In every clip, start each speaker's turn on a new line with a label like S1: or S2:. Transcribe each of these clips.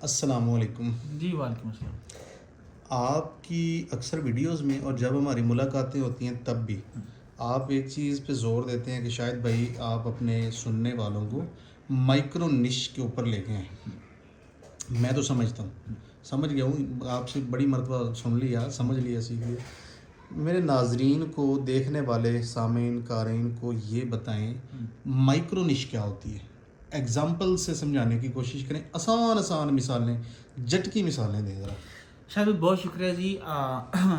S1: अस्सलामुअलैकुम।
S2: जी वालेकुम अस्सलाम।
S1: आपकी अक्सर वीडियोस में और जब हमारी मुलाकातें होती हैं तब भी आप एक चीज़ पे ज़ोर देते हैं कि शायद भाई आप अपने सुनने वालों को माइक्रो निश के ऊपर लेके आएँ। मैं तो समझता हूँ, समझ गया हूँ, आपसे बड़ी मर्तबा सुन लिया, समझ लिया, सीख लिया। मेरे नाज़रीन को, देखने वाले सामीन क़ारीन को ये बताएं माइक्रो निश क्या होती है। एग्ज़ाम्पल से समझाने की कोशिश करें, आसान आसान मिसालें, झटकी मिसालें दें ज़रा।
S2: शायद बहुत शुक्रिया जी।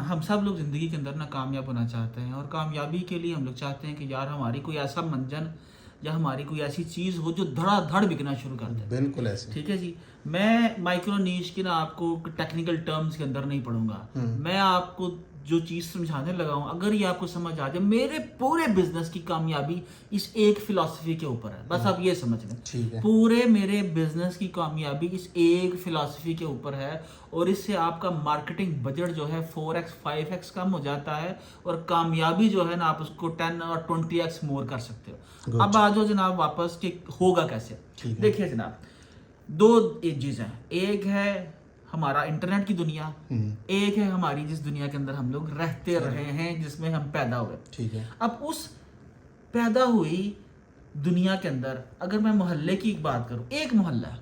S2: हम सब लोग ज़िंदगी के अंदर ना कामयाब होना चाहते हैं और कामयाबी के लिए हम लोग चाहते हैं कि यार हमारी कोई ऐसा मंजन या हमारी कोई ऐसी चीज़ हो जो धड़ाधड़ बिकना शुरू कर दे।
S1: बिल्कुल ऐसे।
S2: ठीक है जी। मैं माइक्रो नीश की ना आपको टेक्निकल टर्म्स के अंदर नहीं पढ़ूंगा। मैं आपको जो चीज़ समझाने लगा हूँ, अगर ये आपको समझ आ जाए, मेरे पूरे बिजनेस की कामयाबी इस एक फिलॉसफी के ऊपर है। बस आप ये समझ लें,
S1: ठीक है।
S2: पूरे मेरे बिजनेस की कामयाबी इस एक फिलॉसफी के ऊपर है। और इससे आपका मार्केटिंग बजट जो है 4x 5x कम हो जाता है और कामयाबी जो है ना आप उसको 10 और 20x मोर कर सकते हो।
S1: गुड।
S2: अब आ जाओ जनाब वापस कि होगा कैसे।
S1: ठीक है।
S2: देखिए जनाब, दो चीज़ें हैं। एक है हमारा इंटरनेट की दुनिया, एक है हमारी जिस दुनिया के अंदर हम लोग रहते रहे हैं, जिसमें हम पैदा हुए।
S1: ठीक है।
S2: अब उस पैदा हुई दुनिया के अंदर अगर मैं मोहल्ले की एक बात करूं, एक मोहल्ला है,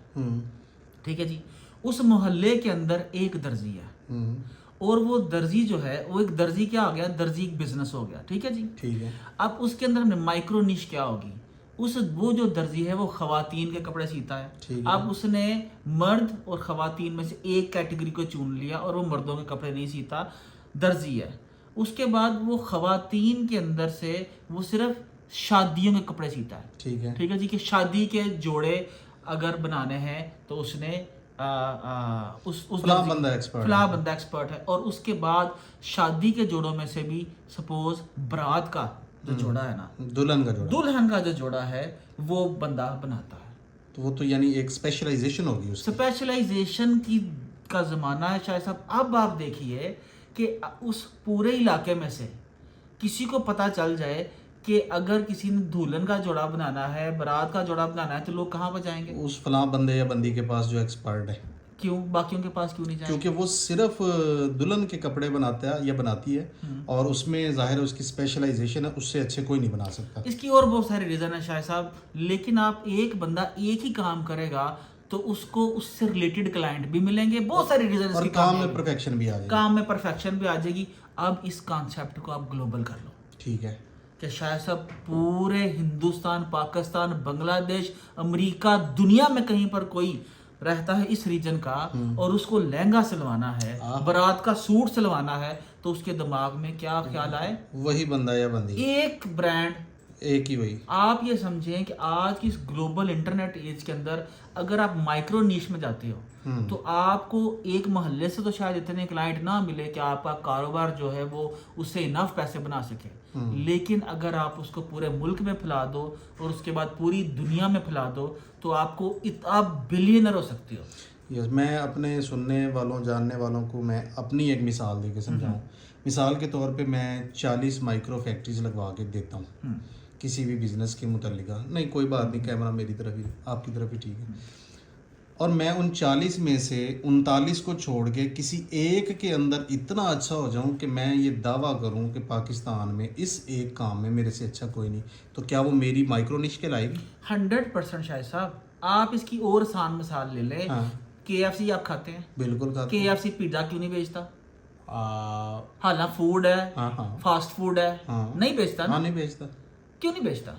S2: ठीक है जी। उस मोहल्ले के अंदर एक दर्जी है और वो दर्जी जो है वो एक दर्जी क्या हो गया, दर्जी एक बिजनेस हो गया। ठीक है जी।
S1: ठीक है।
S2: अब उसके अंदर हमने माइक्रो निश क्या होगी, वो जो दर्जी है वो खवातीन के कपड़े सीता है।
S1: ठीक है।
S2: अब उसने मर्द और खवातीन में से एक कैटेगरी को चुन लिया और वो मर्दों के कपड़े नहीं सीता, दर्जी है। उसके बाद वो खवातीन के अंदर से वो सिर्फ शादियों के कपड़े सीता है।
S1: ठीक है।
S2: ठीक है जी। कि शादी के जोड़े अगर बनाने हैं तो उसने उस
S1: फलां
S2: दर्जी
S1: बंदा एक्सपर्ट
S2: फलां
S1: है।
S2: बंदा एक्सपर्ट है। और उसके बाद शादी के जोड़ों में से भी सपोज बारात का जो जोड़ा है ना,
S1: दुल्हन का जोड़ा।
S2: दुल्हन का जो जोड़ा है वो बंदा बनाता है।
S1: तो वो तो यानी एक स्पेशलाइजेशन होगी उसकी।
S2: स्पेशलाइजेशन की का जमाना है शायद साहब। अब आप देखिए कि उस पूरे इलाके में से किसी को पता चल जाए कि अगर किसी ने दुल्हन का जोड़ा बनाना है, बारात का जोड़ा बनाना है, तो लोग कहाँ पर जाएंगे?
S1: उस फलां बंदे या बंदी के पास जो एक्सपर्ट है।
S2: क्यों बाकियों के पास क्यों नहीं जाएंगे?
S1: क्योंकि वो सिर्फ दुल्हन के कपड़े बनाता है या बनाती है और उसमें ज़ाहिर है उसकी स्पेशलाइजेशन है, उससे अच्छे कोई नहीं बना सकता।
S2: इसकी और बहुत सारे रीज़न है शायद साहब, लेकिन आप एक बंदा एक ही काम करेगा तो उसको उससे रिलेटेड क्लाइंट भी मिलेंगे। बहुत सारे रीज़न
S1: और काम में परफेक्शन भी आ जाएगी।
S2: काम में परफेक्शन भी आ जाएगी। अब इस कॉन्सेप्ट को आप ग्लोबल कर लो
S1: ठीक है।
S2: कि शायद साहब पूरे हिंदुस्तान, पाकिस्तान, बांग्लादेश, अमेरिका, दुनिया में कहीं पर कोई रहता है इस रीजन का और उसको लहंगा सिलवाना है, बारात का सूट सिलवाना है, तो उसके दिमाग में क्या ख्याल आए?
S1: वही बंदा या बंदी,
S2: एक ब्रांड,
S1: एक ही वही।
S2: आप ये समझें कि आज की इस ग्लोबल इंटरनेट एज के अंदर अगर आप माइक्रो नीश में जाते हो तो आपको एक मोहल्ले से तो शायद इतने क्लाइंट ना मिले कि आपका कारोबार जो है वो उससे इनफ पैसे बना सके। लेकिन अगर आप उसको पूरे मुल्क में फैला दो और उसके बाद पूरी दुनिया में फैला दो तो आपको आप बिलियनर हो सकते हो।
S1: यस, मैं अपने सुनने वालों, जानने वालों को मैं अपनी एक मिसाल दे के समझाऊँ। मिसाल के तौर पे मैं 40 माइक्रो फैक्ट्रीज लगवा के देता हूँ किसी भी बिज़नेस के मुतल्लिका। नहीं कोई बात नहीं, कैमरा मेरी तरफ ही, आपकी तरफ ही ठीक है। और मैं उन 40 में से 39 को छोड़ के किसी एक के अंदर इतना अच्छा हो जाऊं कि मैं ये दावा करूं कि पाकिस्तान में इस एक काम में मेरे से अच्छा कोई नहीं, तो क्या वो मेरी माइक्रो निश कहलाएगी?
S2: 100% शायद साहब। आप इसकी और आसान मिसाल ले लें।
S1: हाँ।
S2: KFC आप खाते हैं?
S1: बिल्कुल खाते हैं।
S2: KFC पिज्जा क्यों नहीं बेचता?
S1: आ,
S2: हालांकि फूड है,
S1: हाँ हाँ
S2: फास्ट फूड है,
S1: हाँ,
S2: नहीं बेचता ना?
S1: हाँ नहीं बेचता।
S2: क्यों नहीं बेचता?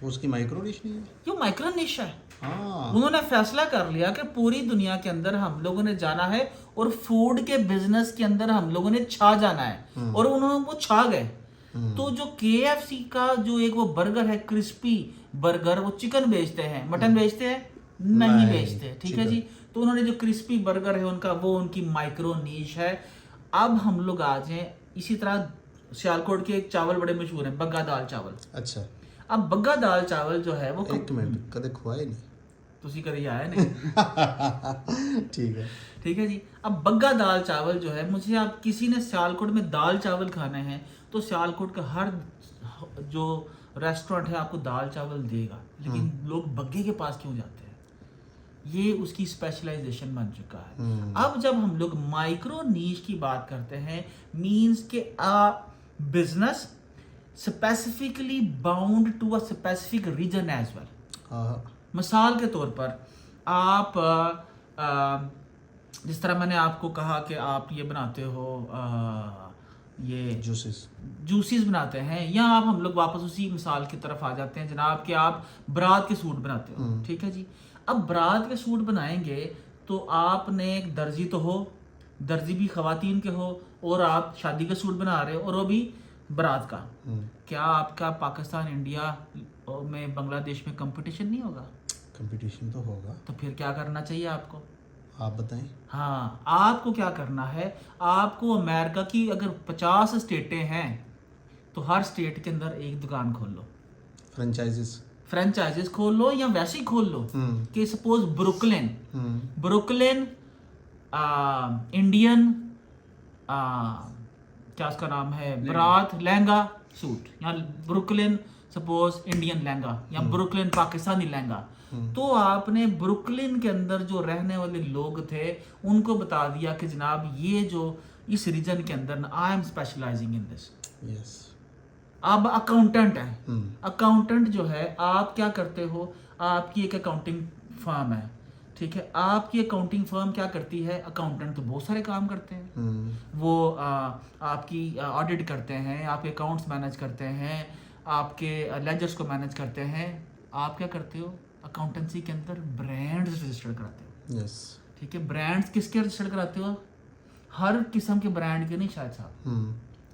S1: उसकी माइक्रो निश नहीं है।
S2: क्यों? माइक्रो निश है।
S1: हाँ,
S2: उन्होंने फैसला कर लिया कि पूरी दुनिया के अंदर हम लोगों ने जाना है और फूड के बिजनेस के अंदर हम लोगों ने छा जाना है और उन्होंने वो छा गए। तो जो KFC का जो एक वो बर्गर है, क्रिस्पी बर्गर, वो चिकन बेचते हैं, मटन बेचते हैं? नहीं बेचते। ठीक है जी। तो उन्होंने जो क्रिस्पी बर्गर है उनका, वो उनकी माइक्रो नीश है। अब हम लोग आ जाए इसी तरह, सियालकोट के एक चावल बड़े मशहूर हैं, बग्गा दाल चावल।
S1: अच्छा।
S2: अब बग्गा दाल चावल जो है वो
S1: एक मिनट, कदे खुआए नहीं।
S2: तुसी कभी आया नहीं।
S1: ठीक है।
S2: ठीक है जी। अब बग्गा दाल चावल जो है, मुझे आप किसी ने सियालकोट में दाल चावल खाने हैं तो सियालकोट का हर जो रेस्टोरेंट है आपको दाल चावल देगा, लेकिन लोग बग्गे के पास क्यों जाते हैं? ये उसकी स्पेशलाइजेशन बन चुका है। अब जब हम लोग माइक्रो नीश की बात करते हैं, मींस के business specifically bound to a specific region as well.
S1: हाँ
S2: मिसाल के तौर पर आप जिस तरह मैंने आपको कहा कि आप ये बनाते हो ये जूसेस बनाते हैं, या आप हम लोग वापस उसी मिसाल की तरफ आ जाते हैं जनाब कि आप बारात के सूट बनाते हो, ठीक है जी। अब बारात के सूट बनाएंगे तो आपने एक दर्जी तो हो, दर्जी भी खवातीन के हो, और आप शादी का सूट बना रहे हो और वो भी बारात का। क्या आपका पाकिस्तान इंडिया में बांग्लादेश में कंपटीशन नहीं होगा?
S1: कंपटीशन तो होगा।
S2: तो फिर क्या करना चाहिए आपको?
S1: आप बताएं।
S2: हाँ, आपको क्या करना है, आपको अमेरिका की अगर 50 स्टेटें हैं तो हर स्टेट के अंदर एक दुकान खोल लो, फ्रेंचाइजेस खोल लो, या वैसे ही खोल लो कि सपोज ब्रुकलिन इंडियन क्या उसका नाम है, बारात लहंगा सूट, या ब्रुकलिन सपोज इंडियन लहंगा, या ब्रुकलिन पाकिस्तानी लहंगा। तो आपने ब्रुकलिन के अंदर जो रहने वाले लोग थे उनको बता दिया कि जनाब ये जो इस रीजन के अंदर I am specialising in this.
S1: Yes.
S2: अब अकाउंटेंट है, अकाउंटेंट जो है, आप क्या करते हो, आपकी एक अकाउंटिंग फर्म है, ठीक है। आपकी अकाउंटिंग फर्म क्या करती है, अकाउंटेंट तो बहुत सारे काम करते हैं। वो आपकी ऑडिट करते हैं, आपके अकाउंट्स मैनेज करते हैं, आपके लेजर्स को मैनेज करते हैं। आप क्या करते हो, अकाउंटेंसी के अंदर ब्रांड्स रजिस्टर कराते हो।
S1: यस।
S2: ठीक है, ब्रांड्स किसके रजिस्टर कराते हो? हर किस्म के ब्रांड के नहीं शायद साहब,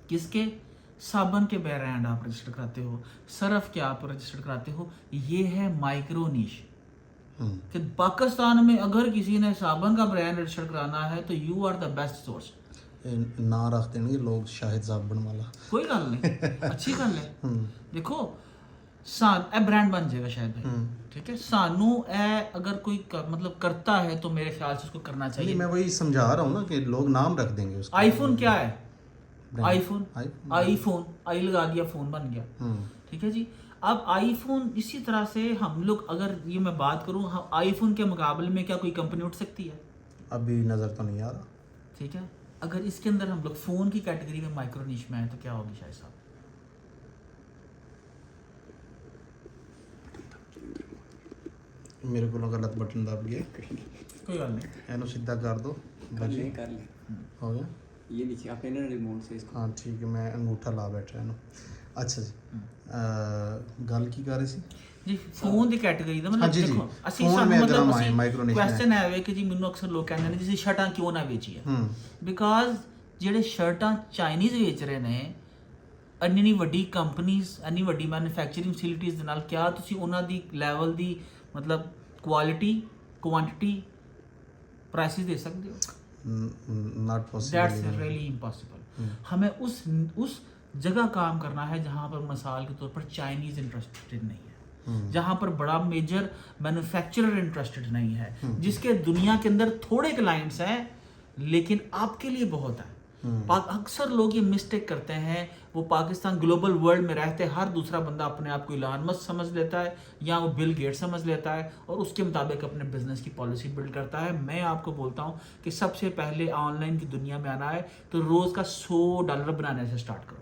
S2: किसके? साबन के ब्रांड आप रजिस्टर कराते हो, सर्फ के आप रजिस्टर कराते हो। ये है माइक्रो नीश। कि पाकिस्तान में अगर किसी ने साबन का ब्रांड रजिस्टर कराना है तो you are the best source.
S1: ना रख देंगे लोग शाहिद साबन वाला, कोई
S2: गल नहीं, अच्छी गल है। देखो ए ब्रांड बन जाएगा शायद भाई, ठीक है। सानू अगर कोई मतलब करता है तो मेरे ख्याल से उसको करना चाहिए।
S1: नहीं, मैं वही समझा रहा हूँ ना कि लोग नाम रख देंगे उसका।
S2: आईफोन क्या है, आईफोन आई लगा दिया, फोन बन गया, ठीक है जी। अब आईफोन इसी तरह से हम लोग, अगर ये मैं बात करूं, आईफोन के मुकाबले में क्या कोई कंपनी उठ सकती है?
S1: अभी नजर तो नहीं आ रहा,
S2: ठीक है। अगर इसके अंदर हम लोग फोन की कैटेगरी में माइक्रो नीश में आए तो क्या होगी शायद साहब?
S1: मेरे को गलत बटन दब गया,
S2: कोई गल नहीं,
S1: एनो सीधा कर दो,
S3: कर ले
S1: हो गया।
S3: ये नीचे आपने ना रिमोट से इसको,
S1: हाँ ठीक है, मैं अंगूठा ला बैठा है ना। अच्छा जी, गल की कर रही सी
S2: जी, फोन ਦੀ ਕੈਟਾਗਰੀ ਦਾ
S1: हाँ
S2: ਮਤਲਬ
S1: जी,
S2: ਦੇਖੋ
S1: जी।
S2: ਅਸੀਂ
S1: फोन
S2: ਸਾਨੂੰ
S1: में
S2: ਮਤਲਬ
S1: अगर
S2: ਅਸੀਂ
S1: माइक्रो नीश
S2: ਕੁਐਸਚਨ ਹੈ ਵੇ ਕਿ ਜੀ ਮੈਨੂੰ ਅਕਸਰ ਲੋਕ ਕਹਿੰਦੇ ਨੇ ਤੁਸੀਂ ਸ਼ਰਟਾਂ ਕਿਉਂ ਨਾ ਵੇਚੀਏ, ਬਿਕਾਜ਼ ਜਿਹੜੇ ਸ਼ਰਟਾਂ ਚਾਈਨੀਜ਼ ਵੇਚ ਰਹੇ ਨੇ, ਇੰਨੀ ਵੱਡੀ ਕੰਪਨੀਆਂ, ਇੰਨੀ ਵੱਡੀ ਮੈਨੂਫੈਕਚਰਿੰਗ ਫੈਸਿਲਿਟੀਜ਼ ਦੇ ਨਾਲ, ਕਿਆ ਤੁਸੀਂ ਉਹਨਾਂ ਦੀ ਲੈਵਲ ਦੀ मतलब क्वालिटी क्वांटिटी प्राइसेस दे सकते हो?
S1: Not possible,
S2: that's really impossible. हमें उस जगह काम करना है जहाँ पर मिसाल के तौर पर चाइनीज इंटरेस्टेड नहीं है, जहाँ पर बड़ा मेजर मैन्युफैक्चरर इंटरेस्टेड नहीं है, जिसके दुनिया के अंदर थोड़े क्लाइंट्स हैं लेकिन आपके लिए बहुत है। अक्सर लोग ये मिस्टेक करते हैं, वो पाकिस्तान ग्लोबल वर्ल्ड में रहते हर दूसरा बंदा अपने आप को इलान मस्क समझ लेता है या वो बिल गेट्स समझ लेता है और उसके मुताबिक अपने बिजनेस की पॉलिसी बिल्ड करता है। मैं आपको बोलता हूँ कि सबसे पहले ऑनलाइन की दुनिया में आना है तो रोज़ का $100 बनाने से स्टार्ट करो।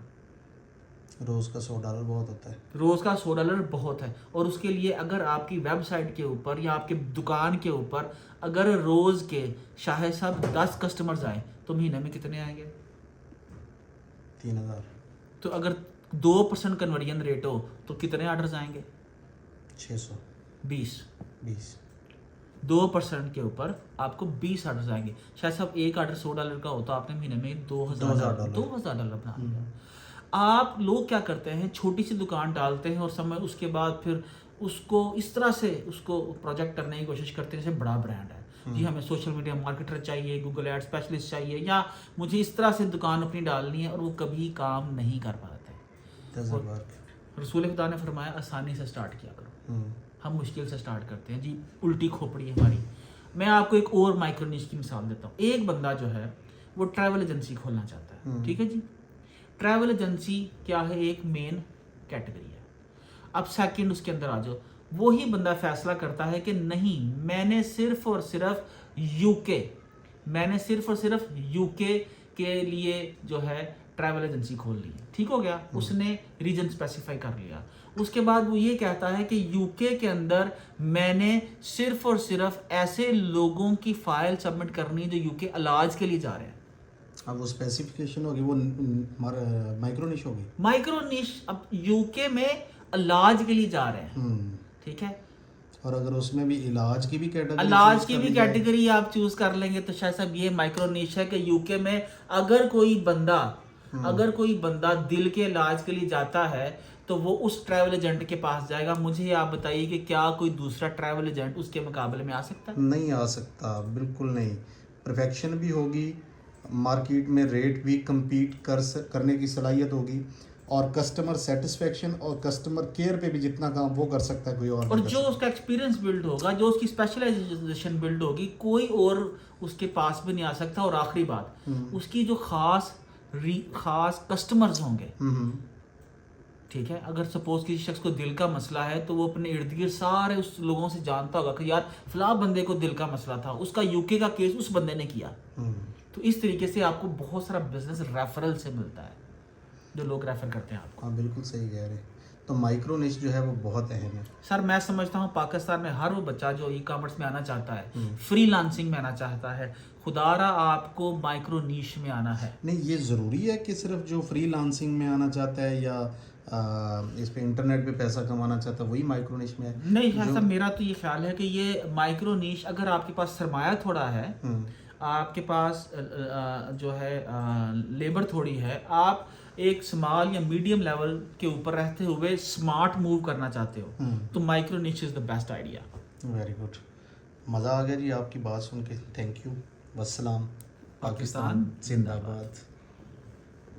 S1: रोज़ का $100 बहुत होता है,
S2: रोज़ का $100 बहुत है। और उसके लिए अगर आपकी वेबसाइट के ऊपर या आपके दुकान के ऊपर अगर रोज़ के शायद साहब 10 कस्टमर्स आए तो महीने में कितने आएंगे?
S1: 3000।
S2: तो अगर 2% कन्वर्जन रेट हो तो कितने ऑर्डर्स आएंगे?
S1: 600।
S2: 20
S1: 20
S2: 2% के ऊपर आपको 20 ऑर्डर्स आएंगे। शायद साहब एक ऑर्डर $100 का होता, आपने महीने में $2000 बना लिया। आप लोग क्या करते हैं, छोटी सी दुकान डालते हैं और समय उसके बाद फिर उसको इस तरह से उसको प्रोजेक्ट करने की कोशिश करते हैं जैसे बड़ा ब्रांड है जी, हमें सोशल मीडिया मार्केटर चाहिए, गूगल एड स्पेशलिस्ट चाहिए, या मुझे इस तरह से दुकान अपनी डालनी है, और वो कभी काम नहीं कर पाते। रसूल खुदा ने फरमाया आसानी से स्टार्ट किया करो, हम मुश्किल से स्टार्ट करते हैं जी, उल्टी खोपड़ी है हमारी। मैं आपको एक और माइक्रो नीश की मिसाल देता हूँ। एक बंदा जो है वो ट्रैवल एजेंसी खोलना चाहता है, ठीक है जी। ट्रैवल एजेंसी क्या है, एक मेन कैटेगरी है। अब सेकंड उसके अंदर आ जाओ, वही बंदा फैसला करता है कि नहीं, मैंने सिर्फ और सिर्फ यूके के लिए जो है ट्रैवल एजेंसी खोल ली। ठीक हो गया, उसने रीजन स्पेसिफाई कर लिया। उसके बाद वो ये कहता है कि यूके के अंदर मैंने सिर्फ और सिर्फ ऐसे लोगों की फाइल सबमिट करनी जो यूके इलाज के लिए जा रहे हैं।
S1: अब वो स्पेसिफिकेशन होगी, वो माइक्रो निश होगी।
S2: माइक्रो निश अब यूके में इलाज के लिए जा रहे हैं। ठीक है,
S1: और अगर उसमें भी इलाज की भी कैटेगरी
S2: इलाज की भी कैटेगरी आप चूज कर लेंगे तो शायद साहब ये माइक्रो निश है कि यूके में अगर कोई बंदा दिल के इलाज के लिए जाता है तो वो उस ट्रैवल एजेंट के पास जाएगा। मुझे आप बताइए कि क्या कोई दूसरा ट्रैवल एजेंट उसके मुकाबले में आ सकता है?
S1: नहीं आ सकता, बिल्कुल नहीं। परफेक्शन भी होगी, मार्केट में रेट भी compete करने की सलाहियत होगी, और कस्टमर सेटिस्फेक्शन और कस्टमर केयर पे भी जितना काम वो कर सकता है कोई और
S2: और
S1: नहीं कर
S2: जो उसका एक्सपीरियंस बिल्ड होगा, जो उसकी स्पेशलाइजेशन बिल्ड होगी, कोई और उसके पास भी नहीं आ सकता। और आखिरी बात, उसकी जो खास कस्टमर्स होंगे। ठीक है, अगर सपोज किसी शख्स को दिल का मसला है तो वो अपने इर्द गिर्द सारे उस लोगों से जानता होगा कि यार फला बंदे को दिल का मसला था, उसका यूके का केस उस बंदे ने किया। तो इस तरीके से आपको बहुत सारा बिजनेस रेफरल से मिलता है, जो लोग रेफर करते हैं आपको।
S1: हाँ, बिल्कुल सही कह रहे हैं। तो माइक्रो निश जो है वो बहुत अहम है।
S2: सर मैं समझता हूँ पाकिस्तान में हर वो बच्चा जो ई कॉमर्स में आना चाहता है, फ्रीलांसिंग में आना चाहता है, खुदारा आपको माइक्रो नीश में आना है।
S1: नहीं, ये ज़रूरी है कि सिर्फ जो फ्रीलांसिंग में आना चाहता है या इस पे इंटरनेट पे पैसा कमाना चाहता है वही माइक्रो निश में है?
S2: नहीं ऐसा मेरा तो ये ख्याल है कि ये माइक्रो नीश, अगर आपके पास सरमाया थोड़ा है, आपके पास जो है लेबर थोड़ी है, आप एक स्मॉल या मीडियम लेवल के ऊपर रहते हुए स्मार्ट मूव करना चाहते हो, तो माइक्रो निश is the best idea.
S1: Very good, मज़ा आ गया जी आपकी बात सुन के। Thank you. वस्सलाम। पाकिस्तान जिंदाबाद।